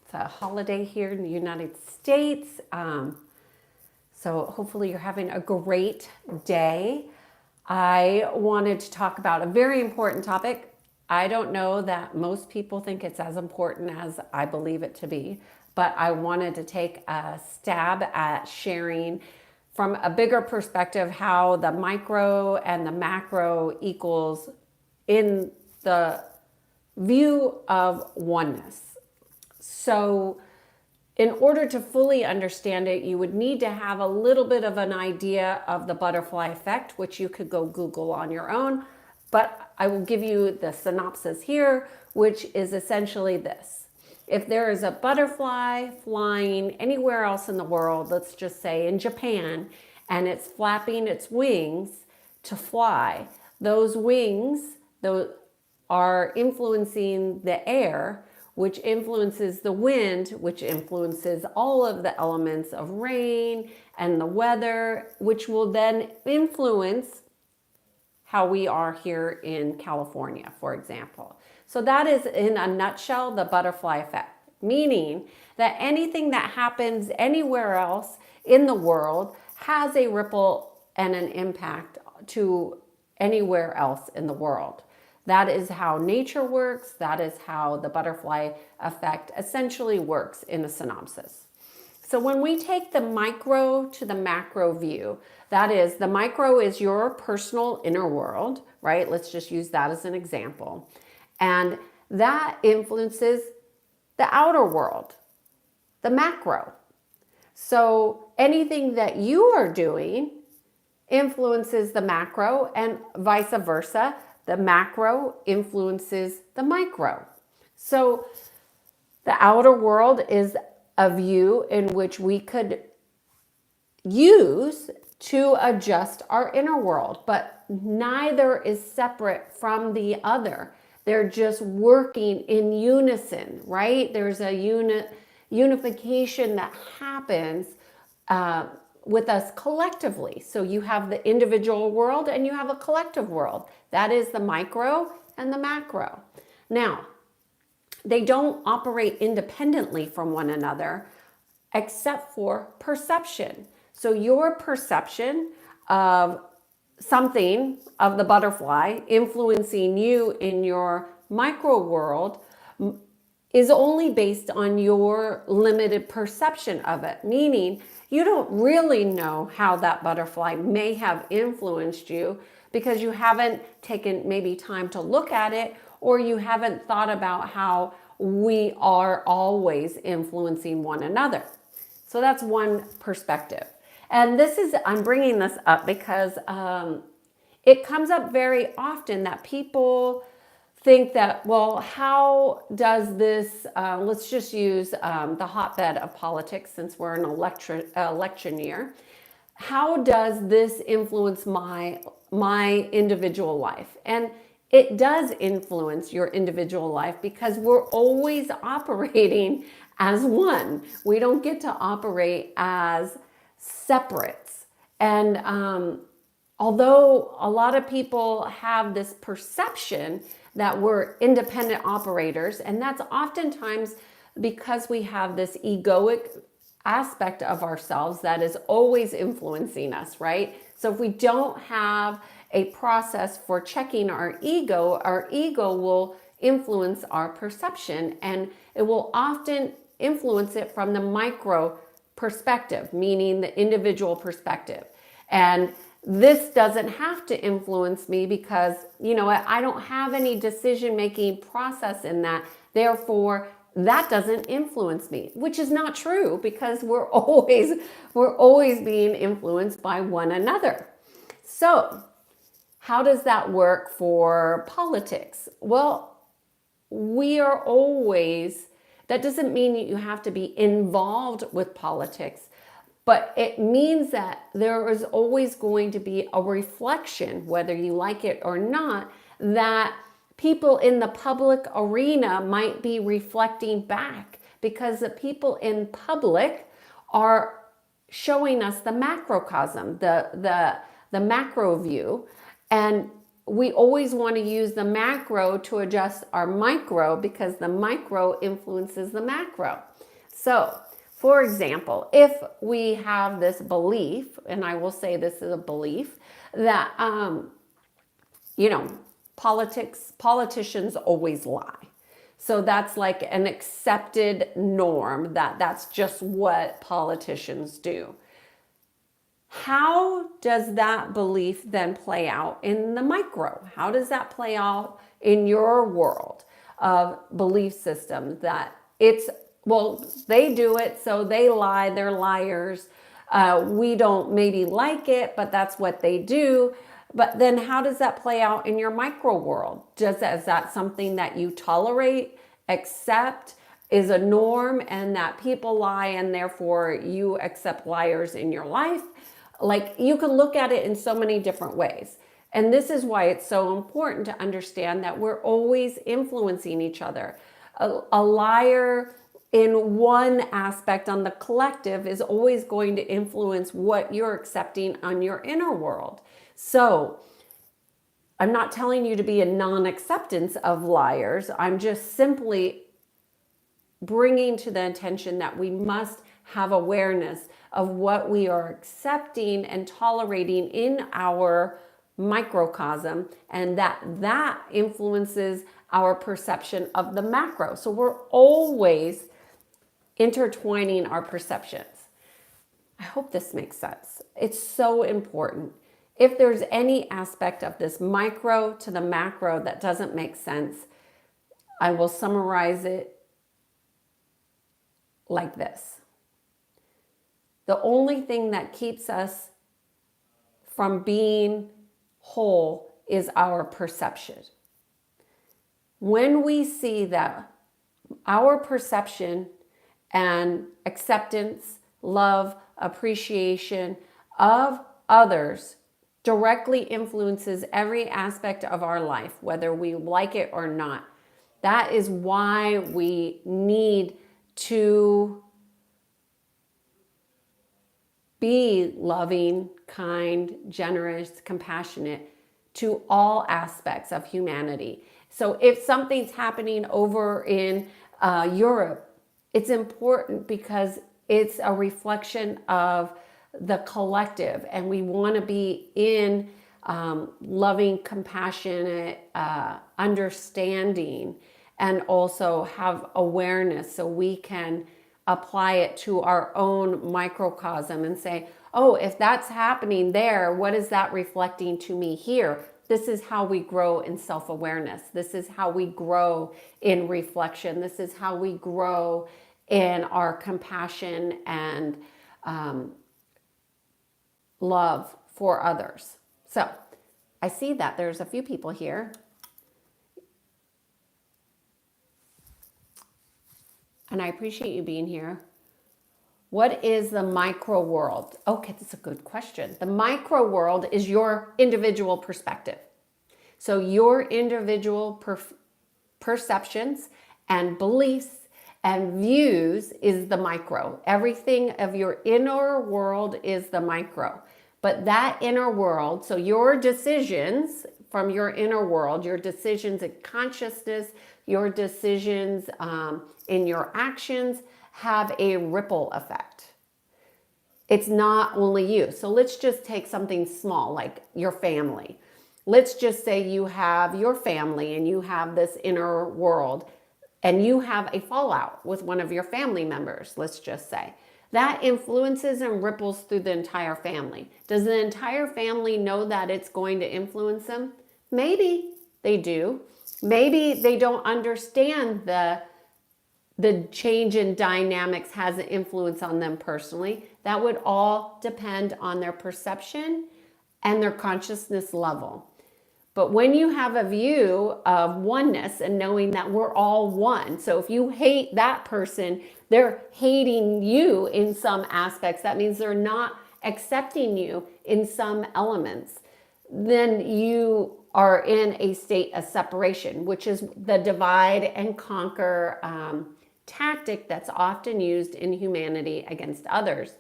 It's a holiday here in the United States. So hopefully you're having a great day. I wanted to talk about a very important topic. I don't know that most people think it's as important as I believe it to be, but I wanted to take a stab at sharing from a bigger perspective how the micro and the macro equals in the view of oneness. So in order to fully understand it, you would need to have a little bit of an idea of the butterfly effect, which you could go Google on your own. But I will give you the synopsis here, which is essentially this. If there is a butterfly flying anywhere else in the world, let's just say in Japan, and it's flapping its wings to fly, those wings are influencing the air, which influences the wind, which influences all of the elements of rain and the weather, which will then influence how we are here in California, for example. So that is, in a nutshell, the butterfly effect, meaning that anything that happens anywhere else in the world has a ripple and an impact to anywhere else in the world. That is how nature works. That is how the butterfly effect essentially works in a synopsis. So when we take the micro to the macro view, that is, the micro is your personal inner world, right? Let's just use that as an example. And that influences the outer world, the macro. So anything that you are doing influences the macro and vice versa. The macro influences the micro. So the outer world is a view in which we could use to adjust our inner world, but neither is separate from the other. They're just working in unison, right? There's a unification that happens with us collectively. So you have the individual world and you have a collective world. That is the micro and the macro. Now, they don't operate independently from one another except for perception. So your perception of something, of the butterfly influencing you in your micro world, is only based on your limited perception of it, meaning you don't really know how that butterfly may have influenced you because you haven't taken maybe time to look at it, or you haven't thought about how we are always influencing one another. So that's one perspective. And I'm bringing this up because it comes up very often that people think that, well, how does this, let's just use the hotbed of politics since we're in an election year. How does this influence my individual life? And it does influence your individual life because we're always operating as one. We don't get to operate as separates. And although a lot of people have this perception that we're independent operators, and that's oftentimes because we have this egoic aspect of ourselves that is always influencing us, right? So if we don't have a process for checking our ego will influence our perception, and it will often influence it from the micro perspective, meaning the individual perspective. And this doesn't have to influence me because, I don't have any decision-making process in that. Therefore, that doesn't influence me, which is not true because we're always being influenced by one another. So how does that work for politics? Well, that doesn't mean that you have to be involved with politics, but it means that there is always going to be a reflection, whether you like it or not, that people in the public arena might be reflecting back, because the people in public are showing us the macrocosm, the macro view. And we always want to use the macro to adjust our micro because the micro influences the macro. So, for example, if we have this belief, and I will say this is a belief, that, you know, politicians always lie. So that's like an accepted norm that that's just what politicians do. How does that belief then play out in the micro? How does that play out in your world of belief system that it's, well, they do it, so they lie, they're liars. We don't maybe like it, but that's what they do. But then how does that play out in your micro world? Is that something that you tolerate, accept, is a norm, and that people lie and therefore you accept liars in your life? Like, you can look at it in so many different ways. And this is why it's so important to understand that we're always influencing each other. A liar in one aspect on the collective is always going to influence what you're accepting on your inner world. So I'm not telling you to be a non-acceptance of liars. I'm just simply bringing to the attention that we must have awareness of what we are accepting and tolerating in our microcosm, and that influences our perception of the macro. So we're always intertwining our perceptions. I hope this makes sense. It's so important. If there's any aspect of this micro to the macro that doesn't make sense, I will summarize it like this. The only thing that keeps us from being whole is our perception. When we see that our perception and acceptance, love, appreciation of others directly influences every aspect of our life, whether we like it or not, that is why we need to be loving, kind, generous, compassionate to all aspects of humanity. So if something's happening over in Europe, it's important because it's a reflection of the collective, and we want to be in loving, compassionate, understanding, and also have awareness so we can apply it to our own microcosm and say, oh, if that's happening there, what is that reflecting to me here? This is how we grow in self-awareness. This is how we grow in reflection. This is how we grow in our compassion and love for others. So I see that there's a few people here. And I appreciate you being here. What is the micro world? Okay, that's a good question. The micro world is your individual perspective. So your individual perceptions and beliefs and views is the micro. Everything of your inner world is the micro. But that inner world, so your decisions from your inner world, your decisions in consciousness, your decisions in your actions have a ripple effect. It's not only you. So let's just take something small like your family. Let's just say you have your family and you have this inner world and you have a fallout with one of your family members, let's just say. That influences and ripples through the entire family. Does the entire family know that it's going to influence them? Maybe they do. Maybe they don't understand the change in dynamics has an influence on them personally. That would all depend on their perception and their consciousness level. But when you have a view of oneness and knowing that we're all one, so if you hate that person, they're hating you in some aspects. That means they're not accepting you in some elements. Then you are in a state of separation, which is the divide and conquer tactic that's often used in humanity against others.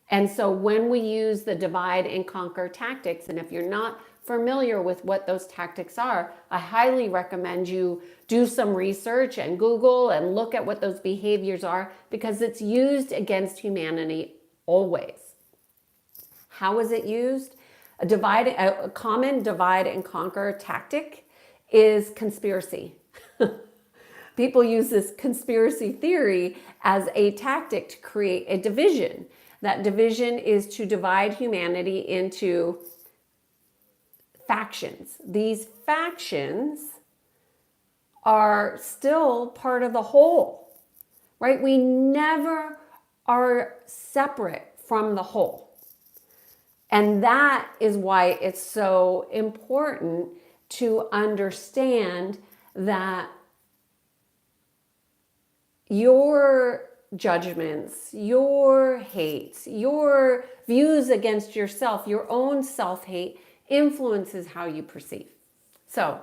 And so when we use the divide and conquer tactics, and if you're not familiar with what those tactics are, I highly recommend you do some research and Google and look at what those behaviors are, because it's used against humanity always. How is it used? A common divide and conquer tactic is conspiracy. People use this conspiracy theory as a tactic to create a division. That division is to divide humanity into factions. These factions are still part of the whole, right? We never are separate from the whole. And that is why it's so important to understand that your judgments, your hates, your views against yourself, your own self-hate influences how you perceive. So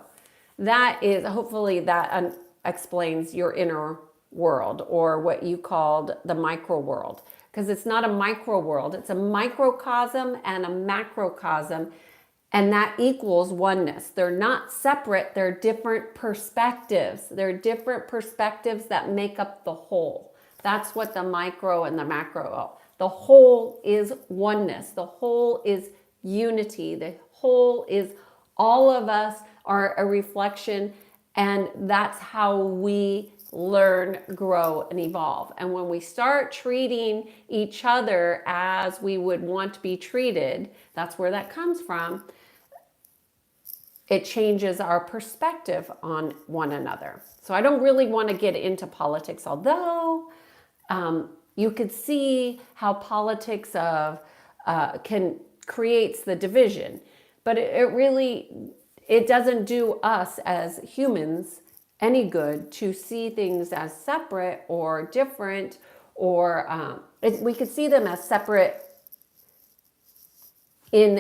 that is, hopefully that explains your inner world, or what you called the micro world, because it's not a micro world, it's a microcosm and a macrocosm, and that equals oneness. They're not separate, they're different perspectives. They're different perspectives that make up the whole. That's what the micro and the macro are. The whole is oneness. The whole is unity. The whole is all of us are a reflection, and that's how we learn, grow, and evolve. And when we start treating each other as we would want to be treated, that's where that comes from. It changes our perspective on one another. So I don't really want to get into politics, although you could see how politics of creates the division, but it doesn't do us as humans any good to see things as separate or different, or we could see them as separate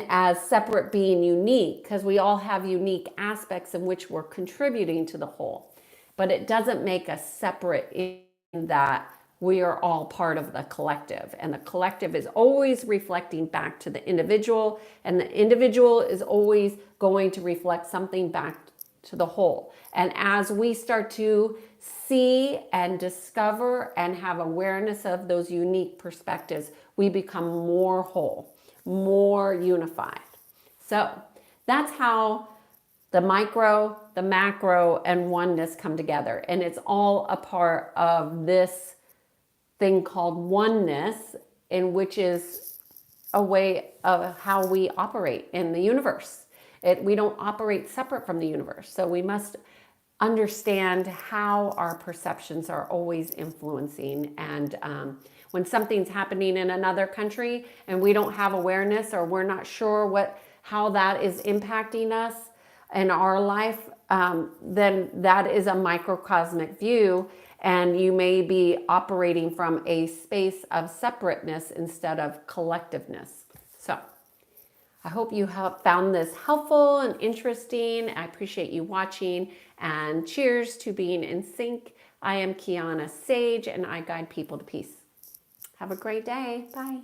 as separate being unique, because we all have unique aspects in which we're contributing to the whole, but it doesn't make us separate in that we are all part of the collective, and the collective is always reflecting back to the individual, and the individual is always going to reflect something back to the whole. And as we start to see and discover and have awareness of those unique perspectives, we become more whole, more unified. So that's how the micro, the macro, and oneness come together. And it's all a part of this thing called oneness, in which is a way of how we operate in the universe. We don't operate separate from the universe. So we must understand how our perceptions are always influencing. And when something's happening in another country and we don't have awareness, or we're not sure how that is impacting us in our life, then that is a microcosmic view, and you may be operating from a space of separateness instead of collectiveness. So I hope you have found this helpful and interesting. I appreciate you watching, and cheers to being in sync. I am Kiana Sage, and I guide people to peace. Have a great day. Bye.